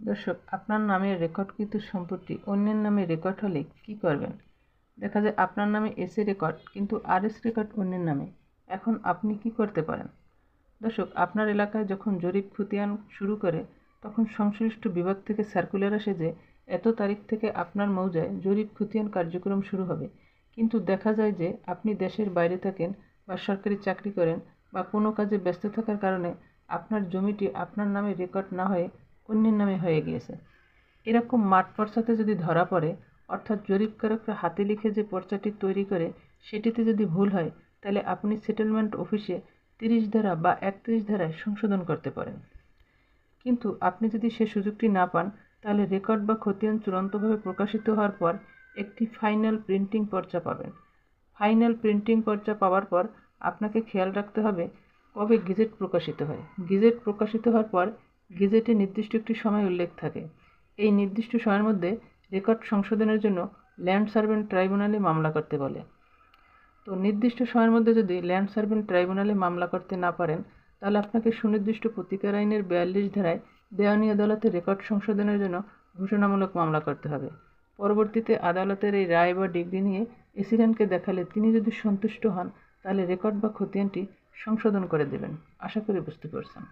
দর্শক, আপনার নামে রেকর্ডকৃত সম্পত্তি অন্যের নামে রেকর্ড হলে কি করবেন? দেখা যায় আপনার নামে এসএ রেকর্ড কিন্তু আরএস রেকর্ড অন্যের নামে। এখন আপনি কি করতে পারেন? দর্শক, আপনার এলাকায় যখন জরিপ খতিয়ান শুরু করে তখন সংশ্লিষ্ট বিভাগ থেকে সার্কুলার আসে যে এত তারিখ থেকে আপনার মৌজায় জরিপ খতিয়ান কার্যক্রম শুরু হবে। কিন্তু দেখা যায় যে আপনি দেশের বাইরে থাকেন বা সরকারি চাকরি করেন বা কোনো কাজে ব্যস্ত থাকার কারণে আপনার জমিটি আপনার নামে রেকর্ড না হয়ে অন্যের নামে হয়ে গিয়েছে। এরকম মাঠ পর্চাতে যদি ধরা পড়ে, অর্থাৎ জরিপকারকরা হাতে লিখে যে পর্চাটি তৈরি করে সেটিতে যদি ভুল হয়, তাহলে আপনি সেটেলমেন্ট অফিসে 30 ধারা বা 31 ধারায় সংশোধন করতে পারেন। কিন্তু আপনি যদি সে সুযোগটি না পান, তাহলে রেকর্ড বা খতিয়ান চূড়ান্তভাবে প্রকাশিত হওয়ার পর একটি ফাইনাল প্রিন্টিং পর্চা পাবেন। ফাইনাল প্রিন্টিং পর্চা পাওয়ার পর আপনাকে খেয়াল রাখতে হবে কবে গেজেট প্রকাশিত হয়। গেজেট প্রকাশিত হওয়ার পর গেজেটে নির্দিষ্ট একটি সময় উল্লেখ থাকে। এই নির্দিষ্ট সময়ের মধ্যে রেকর্ড সংশোধনের জন্য ল্যান্ড সার্ভেন্ট ট্রাইব্যুনালে মামলা করতে বলে। তো নির্দিষ্ট সময়ের মধ্যে যদি ল্যান্ড সার্ভেন্ট ট্রাইব্যুনালে মামলা করতে না পারেন, তাহলে আপনাকে সুনির্দিষ্ট প্রতিকার আইনের 42 ধারায় দেওয়ানি আদালতে রেকর্ড সংশোধনের জন্য ঘোষণামূলক মামলা করতে হবে। পরবর্তীতে আদালতের এই রায় বা ডিগ্রি নিয়ে এসিডেন্টকে দেখালে তিনি যদি সন্তুষ্ট হন, তাহলে রেকর্ড বা খতিয়ানটি সংশোধন করে দেবেন। আশা করি বুঝতে পারছেন।